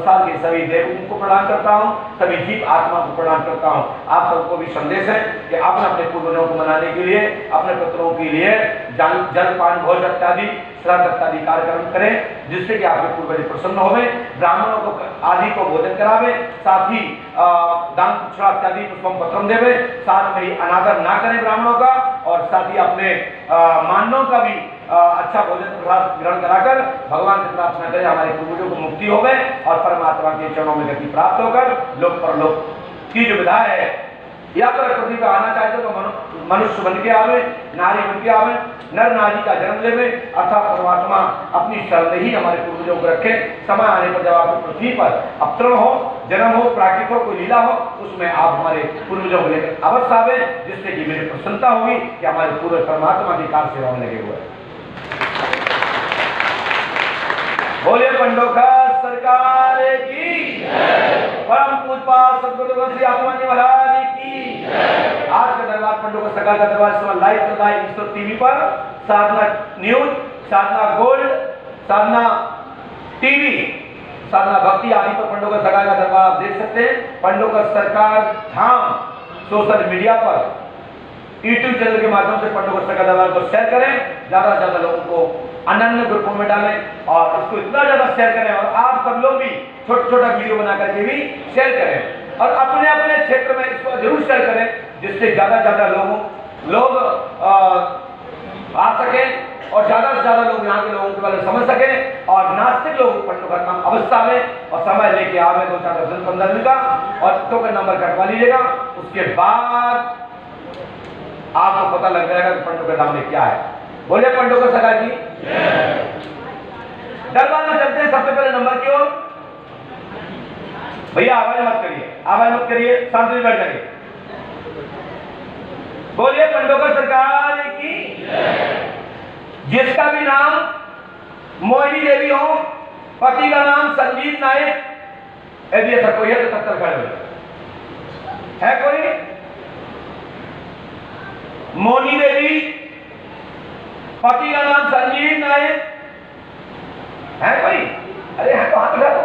संसार के सभी देवों को प्रणाम करता हूँ, सभी जीव आत्मा को प्रणाम करता हूँ। आप सबको भी संदेश है कि अपने अपने पूर्वजों को मनाने के लिए, अपने पितरों के लिए जल पान भोज इत्यादि श्राद्ध इत्यादि कार्यक्रम करें, जिससे कि आपके पूर्वज प्रसन्न होवे, ब्राह्मणों को आदि को भोजन करावे, साथ ही दान पुष्पा इत्यादि पुष्पम पत्रम देवे, साथ में ही अनादर ना करें ब्राह्मणों का, और साथ ही अपने मानवों का भी अच्छा भोजन प्रसाद ग्रहण कराकर भगवान से प्रार्थना करें हमारे पूर्वजों को मुक्ति होवे और परमात्मा के चरणों में गति प्राप्त होकर लोक परलोक की जो विधा है या तो पृथ्वी पर आना चाहते तो मनुष्य बन के आवे, नारी बन के आवे, नर नारी का जन्म लेवे, अर्थात परमात्मा अपनी शरण ही हमारे पूर्वजों को रखे। समय आने पर जब आप पृथ्वी पर अवतरण हो, जन्म हो, प्राकृतिक हो, कोई लीला हो, उसमें आप हमारे पूर्वजों को लेकर अवश्य आवे, जिससे कि मेरी प्रसन्नता होगी कि हमारे पूर्वज परमात्मा की कार सेवा में लगे हुए हैं। बोले पंडोखर सरकार की, परम पूजपा सद्गुरु श्री आत्मानी महाराज की। आज का दरबार पंडोखर सरकार का दरबार इस समय लाइव चल रहा है ईश्वर टीवी पर, साधना न्यूज, साधना गोल्ड, साधना टीवी, साधना भक्ति आदि पर पंडोखर सरकार का दरबार आप देख सकते हैं। पंडोखर सरकार धाम सोशल मीडिया पर यूट्यूब चैनल के माध्यम से पंडोखर सरकार दरबार को शेयर करें, ज्यादा से ज्यादा लोगों को अनन्य ग्रुपों में डालें और इसको इतना ज्यादा शेयर करें, और आप सब लोग भी छोटा छोटा वीडियो बना करके भी शेयर करें और अपने अपने क्षेत्र में इसको जरूर शेयर करें, जिससे ज्यादा से ज्यादा लोग आ सकें और ज्यादा से ज्यादा लोग यहाँ के लोगों के बारे में समझ सकें, और नास्तिक लोग पंडोखर नाम अवश्य आवे और समय लेके आवे 2-4 दिन 15 दिन का, और टोकन नंबर कटवा लीजिएगा। उसके बाद आपको पता लग जाएगा कि पंडोखर धाम में क्या है। बोले पंडोखर सरकार की। दरबार में चलते हैं सबसे पहले नंबर की ओर। भैया आवाज मत करिए, आवाज मत करिए, शांति से बैठ जाइए। बोलिए पंडोखर सरकार की। जिसका भी नाम मोहिनी देवी हो, पति का नाम संजीव नायक, यदि ऐसा कोई है तो 70 खड़े है। कोई मोहिनी देवी, पति का नाम संजीव नायक है कोई? अरे है तो हाथ उठा दो।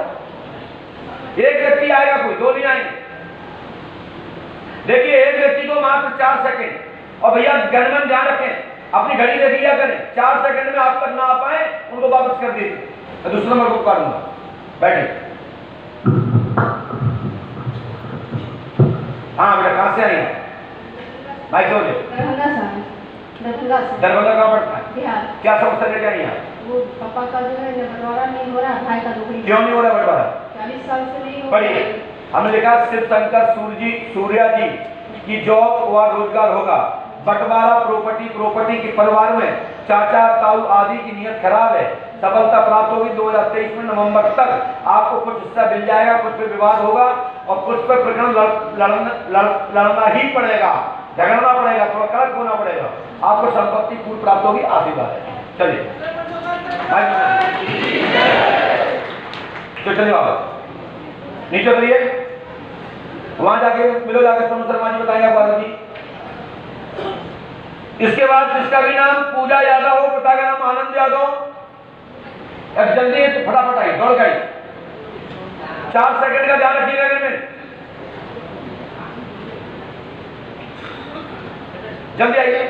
एक व्यक्ति आएगा, कोई दो नहीं आएंगे। देखिए एक व्यक्ति को मात्र 4 सेकंड, और भैया गणमन ध्यान रखें, अपनी घड़ी देख लिया करें, 4 सेकंड में आप तक ना आ पाए उनको वापस कर दीजिए, मैं दूसरा नंबर को करूंगा। बैठिए। हाँ बेटा कहां से आई है? भाई सोचे दरभंगा कहाँ पड़ता है? बिहार। क्या समस्या लेके आई है? वो पापा का जो है बंटवारा नहीं हो रहा, भाई का दुखड़ी। क्यों नहीं हो रहा बंटवारा? 40 साल से नहीं हो रहा। पढ़िए, हमने लिखा शिव शंकर सूर्या जी की जॉब व रोजगार होगा। बंटवारा प्रॉपर्टी के परिवार में चाचा ताऊ आदि की नियत खराब है। सफलता प्राप्त होगी 2023 में नवंबर तक। आपको कुछ हिस्सा मिल जाएगा, कुछ पे विवाद होगा और कुछ पे प्रकरण लड़ना ही पड़ेगा, झगड़ना पड़ेगा, थोड़ा कड़क होना पड़ेगा। आपको संपत्ति पूर्ण प्राप्त होगी, आशीर्वाद है। चलिए तो चलिए बाबा नीचे करिए, वहां जाके मिलो, जाके सोनू शर्मा जी बताएंगे आपको जी। इसके बाद जिसका भी नाम पूजा यादव हो, पिता का नाम आनंद यादव, अब जल्दी है तो फटाफट आई, दौड़ गई। 4 सेकंड का ध्यान रखिएगा में, जल्दी आइए।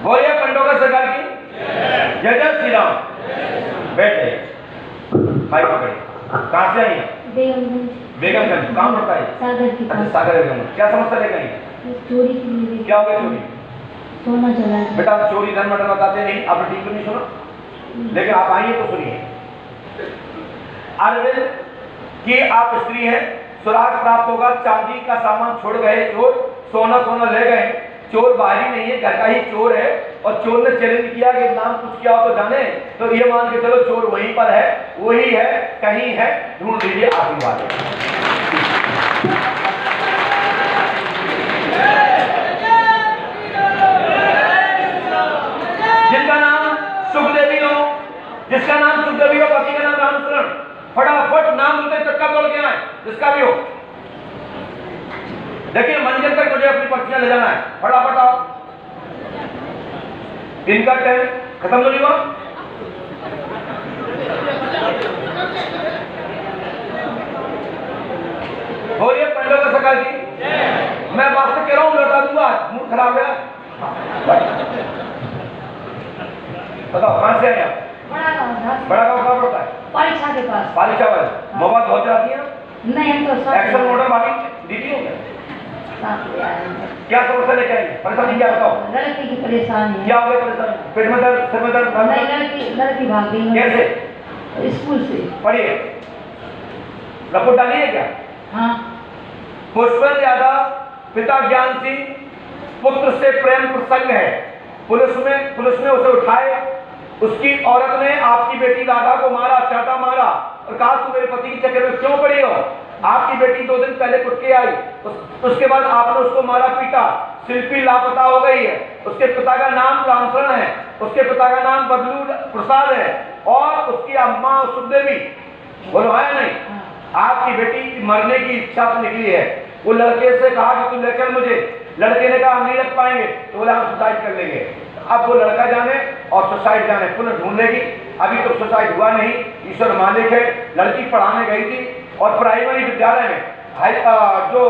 बोलिए पंडोखर सरकार की जय जय श्री राम। बैठ जाइए, माइक पकड़िए। कहाँ से आई है? बेगमगंज। कहाँ पड़ता है? सागर। क्या समस्या लेकर आई? चोरी की। क्या हो गया चोरी? सोना चला है। बेटा चोरी धन मटन बताते नहीं, आप ठीक तो नहीं सुना, लेकिन आप आइए तो सुनिए। अरविंद की आप स्त्री हैं, सुराग प्राप्त होगा। चांदी का सामान छोड़ गए चोर, सोना ले गए। चोर बाहरी नहीं है, घर का ही चोर है, और चोर ने चैलेंज किया कि नाम कुछ क्या हो तो जाने, तो ये मान के चलो चोर वहीं पर है, वही है, कहीं है, ढूंढ लीजिए, आशीर्वाद है। जिनका नाम सुखदेवी हो, जिसका नाम सुखदेवी हो, पति का नाम रामचरण, फटाफट नाम उनके चक्का दौड़ के आए, जिसका भी हो। देखिए मंजिल तक मुझे अपनी पर्चियां ले जाना है, फटाफट आओ। इनका टाइम खत्म तो नहीं हुआ? करूंगा, मूड खराब है। बताओ कहां से आए आप? बड़ा गाँव था। बड़ा गांव कहाँ पड़ता है? पालिछा के पास। पालिछा वाले मोबाइल बहुत चलाती है ना? नहीं, हम तो सब एक्शन मोटर भाभी दीदी हो क्या? साथ ले आए हैं। क्या समस्या लेके आएंगे? परेशानी क्या बताओ? लड़की की परेशानी है। क्या हो गया परेशानी? पेट में दर्द, सिर में दर्द, नहीं, लड़की भाग गई है। कैसे? स्कूल से। पढ़िए, रिपोर्ट डाली है क्या? हाँ। पुष्पेंद्र यादव पिता ज्ञान सिंह पुत्र से प्रेम प्रसंग है। पुलिस ने उसे उठाए, उसकी औरत ने आपकी बेटी राधा को मारा, चाटा मारा और कहा तू मेरे पति के चक्कर में क्यों पड़ी हो? आपकी बेटी 2 दिन पहले कुट के आई, उसके बाद आपने उसको मारा पीटा। शिल्पी लापता हो गई है। उसके पिता का नाम रामशरण है, उसके पिता का नाम बदलू प्रसाद है और उसकी अम्मा सुखदेवी। बोलो है नहीं? आपकी बेटी मरने की इच्छा से निकली है। वो लड़के से कहा कि तू लेकर मुझे, लड़के ने कहा हम नहीं रख पाएंगे, तो बोला हम सुसाइड कर लेंगे। अब वो लड़का जाने और सुसाइड जाने, पुनः ढूंढ लेगी। अभी तो सुसाइड हुआ नहीं, ईश्वर मालिक है। लड़की पढ़ाने गई थी और प्राइमरी विद्यालय में जो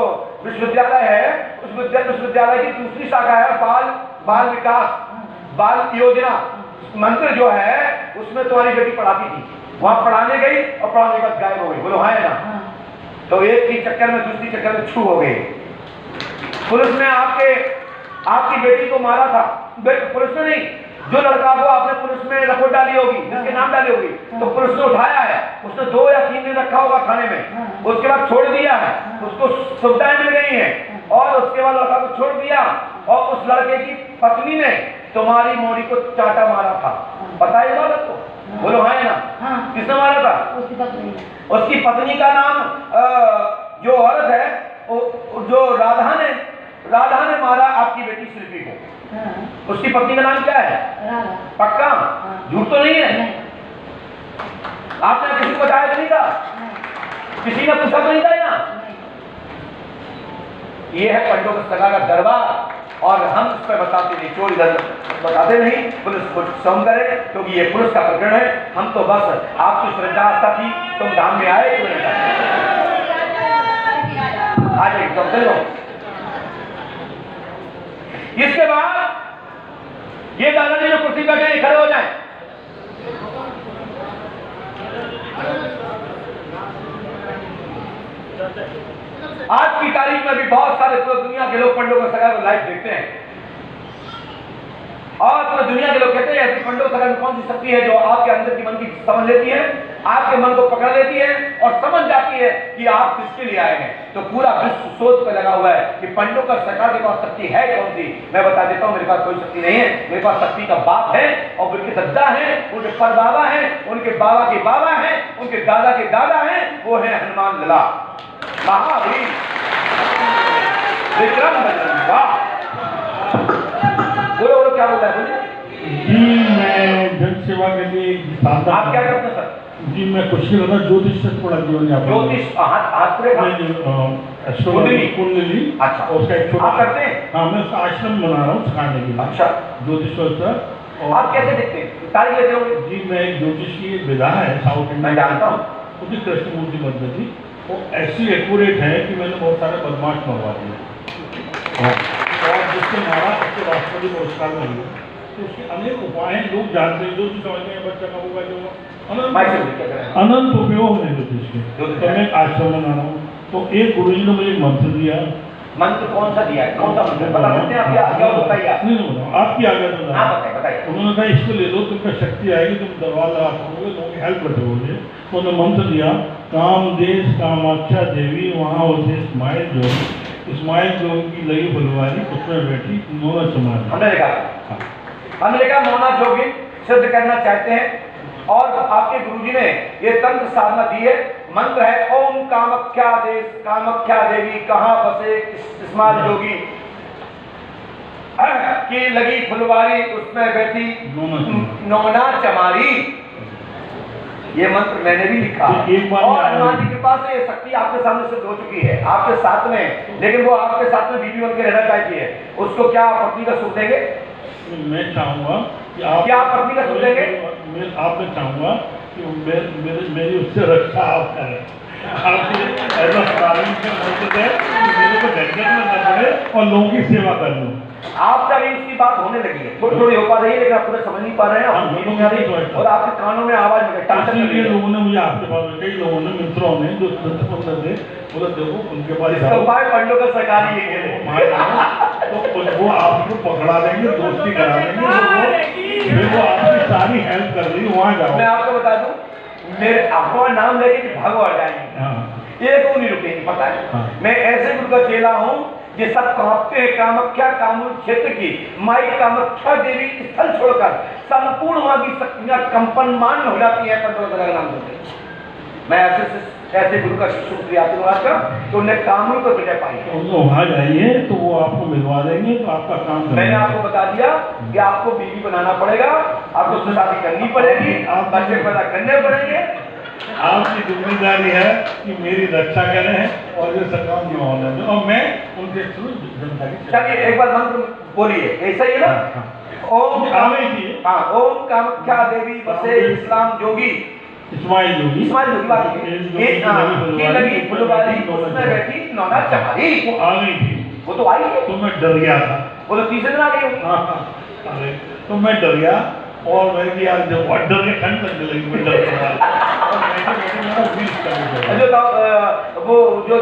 विश्वविद्यालय है, उस विश्वविद्यालय की दूसरी शाखा है बाल विकास बाल योजना मंत्र जो है, उसमें तुम्हारी बेटी पढ़ाती थी। वहां पढ़ाने गई और पढ़ाने के बाद गायब हो गई। बोलो है ना? तो एक ही चक्कर में दूसरी चक्कर में छू हो गई। पुलिस ने आपकी बेटी को मारा था। पुलिस ने नहीं, जो लड़का को आपने पुलिस में रिपोर्ट डाली होगी, जिसके नाम डाली होगी, तो पुलिस ने उठाया है। उसने 2 या 3 दिन रखा होगा थाने में, उसके बाद छोड़ दिया है। उसको सुविधाएं मिल गई हैं और उसके बाद लड़का को छोड़ दिया। और उस लड़के की पत्नी ने तुम्हारी मोरी को चाटा मारा था। पता है बात आपको? बोलो है ना? किसने मारा था? उसकी पत्नी का नाम जो औरत है, जो राधा ने मारा आपकी बेटी शिल्पी को। उसकी पत्नी का नाम क्या है? पक्का? झूठ तो नहीं है? आपने किसी को बताया तो नहीं था? किसी ने पूछा तो नहीं था यहाँ? ये है पंडों का सगा का दरबार और हम इस पर बताते नहीं, चोर इधर बताते नहीं। पुलिस को सम करे क्योंकि ये पुलिस का प्रकरण है। हम तो बस आपकी श्रद्धा आस्था थी, तुम धाम में आए तो आ जाइए तो। इसके बाद ये दादाजी जो कुर्सी बैठे हैं खड़े हो जाएं। आज की तारीख में भी बहुत सारे पूरी दुनिया के लोग पंडों का सगा को लाइव देखते हैं और पूरी दुनिया के लोग कहते हैं ऐसी पंडों सगा में कौन सी शक्ति है जो आपके अंदर की मन की समझ लेती है, आपके मन को पकड़ लेती है और समझ जाती है कि आप किसके लिए आए हैं। तो पूरा विश्व सोच पर लगा हुआ है कि पंडों का सगा के पास शक्ति है कौन सी। मैं बता देता हूं, मेरे पास कोई शक्ति नहीं है। मेरे पास शक्ति का बाप है और उनके दद्दा है, उनके परबाबा है, उनके बाबा के बाबा है, उनके दादा के दादा है, वो है हनुमान लला महावीर विक्रम बजरंगा। बोलो बोलो क्या बोल रहा है? जी मैं जन सेवा के लिए आप क्या करते हैं सर? जी मैं कुछ नहीं करता, ज्योतिष से थोड़ा जीवन यापन। ज्योतिष कुंडली। अच्छा, उसका एक छोटा आप करते हैं? हाँ, मैं उसका आश्रम बना रहा हूँ सिखाने के लिए। अच्छा, ज्योतिष का। आप कैसे देखते हैं? तारीख लेते होंगे? जी मैं एक ज्योतिष की विधा है साउथ इंडिया, मैं जानता हूँ। उसकी कृष्णमूर्ति पद्धति वो ऐसी एक्यूरेट है कि मैंने बहुत सारे बदमाश मंगवा दिए और जिससे मारा उसके राष्ट्रपति पुरस्कार मिल गया। तो उसके अनेक उपाय हैं, लोग जानते हैं, जो भी समझते हैं बच्चा का होगा जो अनंत उपयोग है ज्योतिष के। तो मैं एक आश्रम बना रहा हूँ। तो एक गुरुजी ने मुझे मंत्र दिया। मंत्र कौन सा दिया है? कौन सा मंत्र बता सकते हैं? आप क्या बताइए? नहीं आपकी आज्ञा तो बताइए। उन्होंने कहा इसको ले लो, तुमको शक्ति आएगी, तुम दरबार लगा सकोगे, तुमको हेल्प करोगे। तो उन्होंने मंत्र दिया, काम देश कामाख्या देवी वहाँ होते इस्माइल जोगी की लगी फुलवारी उसमें बैठी मोना चमारी। हमने लिखा मोना जोगी सिद्ध करना चाहते हैं और आपके गुरुजी ने ये तंत्र साधना दी है। मंत्र है ओम कामाख्या देवी कहाँ बसे इस्माइल जोगी की लगी फुलवारी उसमें बैठी नोना चमारी। ये मंत्र मैंने भी लिखा और हनुमान जी के पास ये शक्ति आपके सामने सिद्ध हो चुकी है, आपके साथ में। लेकिन वो आपके साथ में बीबी बन के रहना चाहती है, उसको क्या पत्नी का सुख देंगे? मैं चाहूंगा कि आप क्या पत्नी का सुख देंगे? मैं चाहूंगा कि मेरी उससे रक्षा आप करें। आपसे ऐसा प्रारंभ का मकसद है कि मेरे को झंझट में न पड़े और लोगों की सेवा कर लूँ। आप जब इसकी बात होने लगी है थोड़ी थोड़ी हो पा रही है, लेकिन आप पूरा समझ नहीं पा रहे हैं, हाँ, आप बिल्कुल नहीं आ रही नहीं, और आपके कानों में आवाज में टांचन लग रही इसीलिए है। लोगों ने मुझे आपके पास कई लोगों ने मित्रों ने जो संत थे बोला देखो उनके पास इसका जाओ, उपाय पंडों का सरकारी है ये। वहाँ जाओ, तो वो आपको पकड़ा देंगे, दोस्ती करा देंगे, फिर वो आपकी सारी हेल्प कर देंगे, वहाँ मैं जाओ। आपको बता दूं, मेरे अपना नाम लेके भगवान जाएंगे, हाँ एक वो नहीं रुकेंगे, पता है। हाँ। मैं ऐसे गुरु का चेला हूँ ये सब कांपते हैं। कामाख्या कामरूप क्षेत्र की माई कामाख्या देवी स्थल छोड़कर संपूर्ण वहां की शक्तियां कंपनमान हो जाती है पंडों का नाम लेते। मैं ऐसे गुरु का शुक्रिया आज का, तो उन्हें कामरूप को विजय पाई है। तो वहाँ जाइए तो वो आपको मिलवा देंगे, तो आपका काम मैंने आपको बता दिया कि आपको बीवी बनाना पड़ेगा, आपको शादी करनी पड़ेगी, बच्चे पैदा करने पड़ेंगे। आपकी जिम्मेदारी है कि मेरी रक्षा करें और ये सरकार में होने दें, और मैं उनके थ्रू जनता की चलिए एक बार मंत्र बोलिए, ऐसा ही है ना? ओम हाँ, ओम कामाख्या देवी बसे इस्लाम जोगी इस्माइल जोगी बात की लगी फुलवारी उसमें बैठी नौना चमारी। वो आ गई थी, वो तो आई है, तो मैं डर गया था। वो तो तीसरे दिन आ गई होगी। हाँ, अरे तो मैं डर गया और मैं भी यार जब बहुत डर के ठंड लगने लगी, मैं डर गया और बैठे मेरा विष करने लगा। वो जो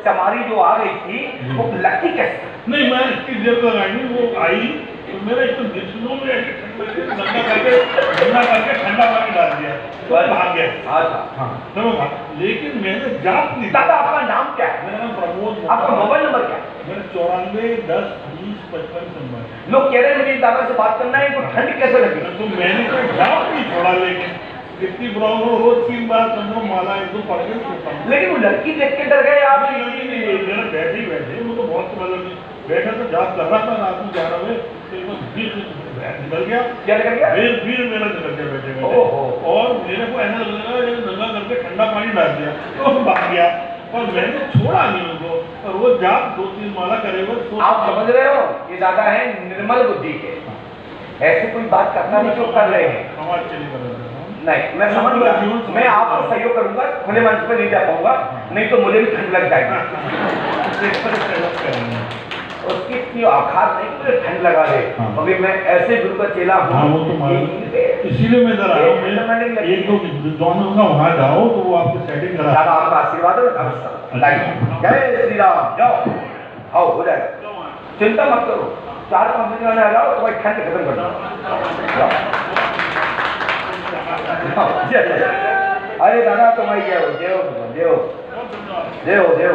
चमारी जो आ गई थी वो लगती कैसे? नहीं, मैं इतनी देर तक आई नहीं, वो आई तो मेरे एकदम जिस्मों में ऐसे ठंड लगी, गंदा करके ठंडा पानी डाल दिया तो भाग गया। अच्छा हाँ, तो मैं भाग, लेकिन मैंने जाप नहीं। दादा आपका नाम क्या है? मेरा नाम प्रमोद। आपका मोबाइल नंबर क्या है? मेरा 94 10 20 55 नंबर है। लोग कह रहे हैं मुझे दादा से बात करना है, इनको ठंड कैसे लगी? तो मैंने कोई जाप नहीं छोड़ा, लेकिन कितनी प्रॉब्लम रोज 3 बार समझो माला एक दो पढ़ के सोता हूँ। लेकिन वो लड़की देख के डर गए आप? नहीं, बैठे ही बैठे वो तो बहुत मतलब बैठा तो जाप कर रहा था रात में 11 बजे, तो निकल गया। क्या निकल गया? फिर मेरा निकल गया बैठे बैठे, और मेरे को ऐसा लगा नंगा करके ठंडा पानी डाल दिया तो भाग गया, और मैंने छोड़ा नहीं उनको, और वो जाप 2-3 माला करेगा। आप समझ रहे हो, ये दादा है निर्मल बुद्धि के, ऐसी कोई बात करना नहीं जो कर रहे हैं। आवाज चली कर रहे नहीं, मैं समझ गया, मैं आपको सहयोग करूंगा, खुले मंच पे नहीं जा पाऊंगा, नहीं तो मुझे भी ठंड लग जाएगी। उसकी इतनी औकात नहीं, मुझे ठंड लगा दे, क्योंकि मैं ऐसे गुरु का चेला हूँ। हाँ, वो तो इसीलिए मैं इधर आया हूँ। एक दो दोनों का वहाँ जाओ तो वो आपको सेटिंग करा। दादा आपका आशीर्वाद है। जय श्री राम। जाओ, आओ, हो जाएगा, चिंता मत करो। 4-5 दिन आ जाओ तो भाई ठंड खत्म कर दो। अरे दादा तुम आई जाओ, देव देव देव देव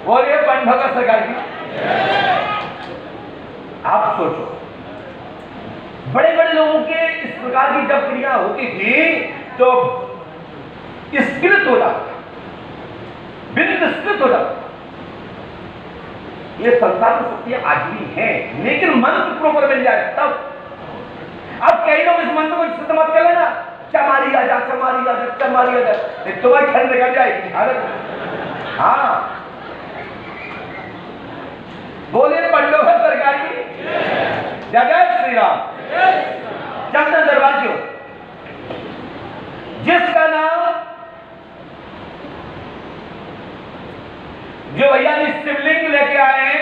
बोलिए पंडों का सरकार की। आप सोचो, बड़े बड़े लोगों के इस प्रकार की जब क्रिया होती थी तो स्कृत हो जाता, बिंदस्कृत हो जाता। ये संसार में शक्तियां आज भी हैं, लेकिन मंत्र प्रॉपर मिल जाए तब। अब कई लोग इस मंत्र को सिद्ध मत कर लेना, चमारी आजा चमारी आजा चमारी आजा, तुम्हारी ठंड निकल जाएगी। हाँ, बोले पंडों का सरकार की जय श्री राम। चंदन दरबार क्यों, जिसका नाम जो भैया ने शिवलिंग लेके आए हैं,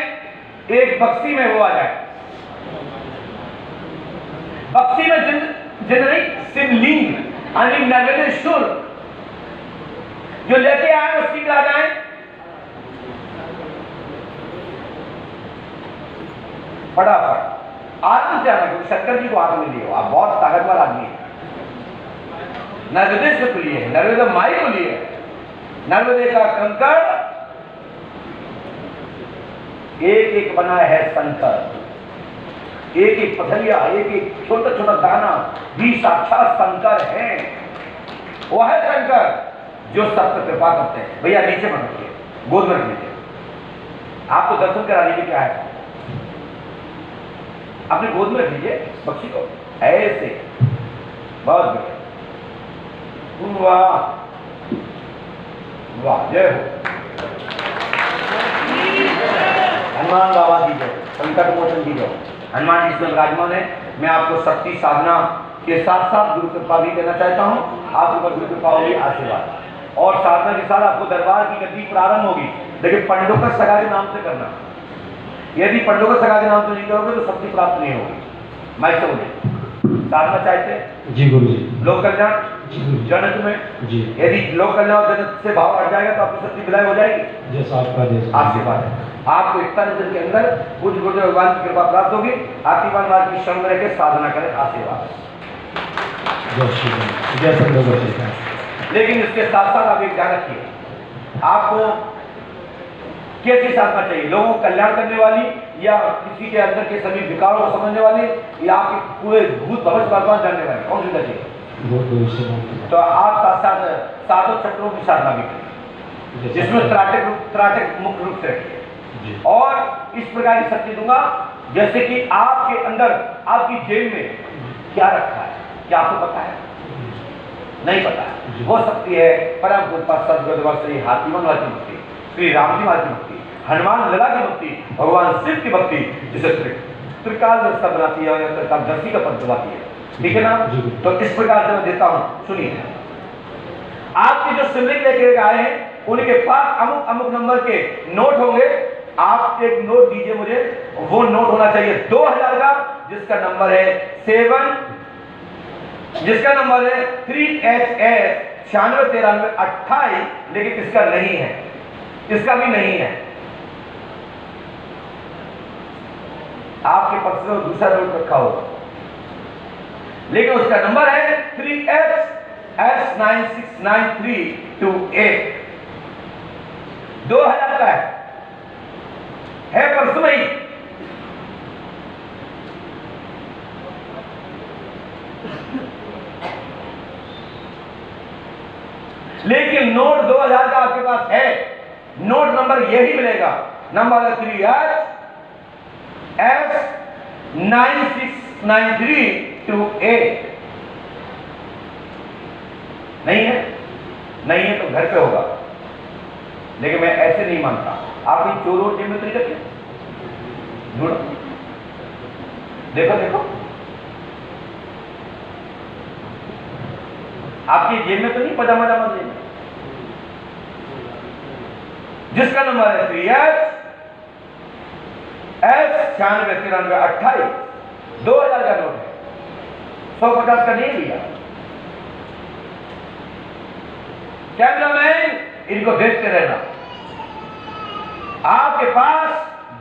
एक बक्सी में वो आ जाए। बक्सी में जिन नहीं शिवलिंग यानी नर्मदेश्वर जो लेके आए उसकी क्या जाए। फटाफट आराम से आना, क्योंकि शंकर जी को हाथ में लिए हो, आप बहुत ताकतवर आदमी है। नर्मदेश्वर को लिए, नर्मदा माई को लिए, नर्मदे का कंकड़ एक एक बना है शंकर, एक एक पथरिया, एक एक छोटा छोटा दाना भी साक्षात शंकर है। वो है शंकर जो सब पर कृपा करते हैं। भैया नीचे मत रखिए, गोद में रख लीजिए, आपको दर्शन कराने के क्या है, अपने गोद में रख लीजिए पक्षी को ऐसे। बहुत बढ़िया, वाह वाह, जय हो हनुमान बाबा की जय, संकट मोचन की जय। हनुमान जी इसमें विराजमान है। मैं आपको शक्ति साधना के साथ साथ गुरु कृपा भी देना चाहता हूँ, आप ऊपर गुरु कृपा होगी, आशीर्वाद। और साधना के साथ आपको दरबार की गद्दी प्रारंभ होगी। लेकिन पंडोकर सगा के नाम से करना। यदि पंडोकर सगा के नाम से नहीं करोगे तो शक्ति प्राप्त नहीं होगी। मैं से बोलिए, साधना चाहते हैं? जी गुरु जी। लोक कल्याण जी गुरु जी। जनत में जी। यदि लोक कल्याण और जनत से भाव हट जाएगा तो आपकी शक्ति विलय हो जाएगी। जैसा आपका देश। आशीर्वाद है। आपको एकता नजर के अंदर पूज्य गुरुदेव भगवान की कृपा प्राप्त होगी। आशीर्वाद वाद की शरण में रह के साधना करें। आशीर्वाद। जय श्री राम। जय पंडोकर सरकार। लेकिन इसके साथ साथ आप एक ध्यान रखिए, आपको कैसी साधना चाहिए? लोगों को कल्याण करने वाली, या किसी के अंदर के सभी विकारों को समझने वाली, या आपके पूरे भूत भविष्य वर्तमान जानने वाली? कौन सी चाहिए? तो आप साथ साथ सातों चक्रों की साधना भी करें, जिसमें त्राटक मुख्य रूप से रखिए। और इस प्रकार की शक्ति दूंगा जैसे कि आपके अंदर आपकी जेब में क्या रखा है, क्या आपको पता है? नहीं पता है। वो शक्ति है परम पूज्य सद्गुरुदेव श्री हाथीमन वाली भक्ति, श्री राम जी वाली भक्ति, हनुमान लला की भक्ति, भगवान शिव की भक्ति, जिसे त्रिकाल दर्शन बनाती है और त्रिकालदर्शी का पद दिलाती है। ठीक है ना? तो इस प्रकार से मैं देता हूं, सुनिए। आपके जो शिवलिंग लेके आए हैं उनके पास अमुक अमुक नंबर के नोट होंगे। आप एक नोट दीजिए मुझे, वो नोट होना चाहिए 2000 का, जिसका नंबर है 7, जिसका नंबर है 3HS 969328, लेकिन इसका नहीं है, इसका भी नहीं है। आपके पर्स में दूसरा नोट रखा होगा, लेकिन उसका नंबर है 3HS 969328, 2000 का है पर्स में ही। लेकिन नोट 2000 का आपके पास है, नोट नंबर यही मिलेगा, नंबर 3HS 969328। नहीं है? नहीं है तो घर पे होगा, लेकिन मैं ऐसे नहीं मानता। आपने चोरों जेब में तो नहीं रखे? ढूंढो, देखो देखो, आपकी जेब में तो नहीं? पजामा जेब में, जिसका नंबर है 3HS 969328, 2000 का नोट है, 150 का नहीं लिया। कैमरामैन इनको देखते रहना। आपके पास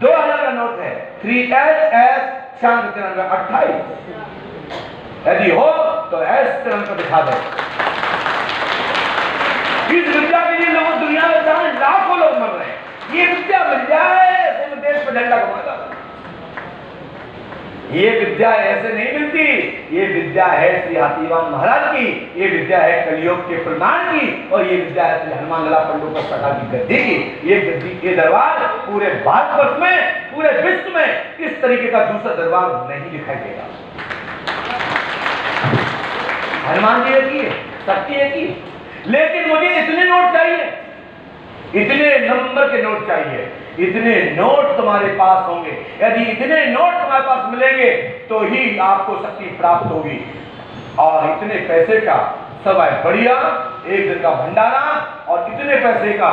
2000 का नोट है, 3HS 969328। यदि हो तो ऐसे तरह को दिखा दो। इस विद्या के लिए लोग दुनिया में लाखों लोग मर रहे हैं। ये विद्या मिल जाए तो देश पर झंडा घुमाता। ये विद्या ऐसे नहीं मिलती, ये विद्या है श्री हाथीवान महाराज की, ये विद्या है कलियुग के प्रमाण की, और ये विद्या है श्री हनुमान लला पंडोकर सरकार की गद्दी की। ये गद्दी के दरबार पूरे भारतवर्ष में, पूरे विश्व में इस तरीके का दूसरा दरबार नहीं दिखाई देगा। हनुमान जी एक ही है, शक्ति एक ही, लेकिन मुझे इतने नोट चाहिए, इतने नंबर के नोट चाहिए, इतने नोट तुम्हारे पास होंगे। यदि इतने नोट तुम्हारे पास मिलेंगे तो ही आपको शक्ति प्राप्त होगी। और इतने पैसे का सब बढ़िया एक दिन का भंडारा, और इतने पैसे का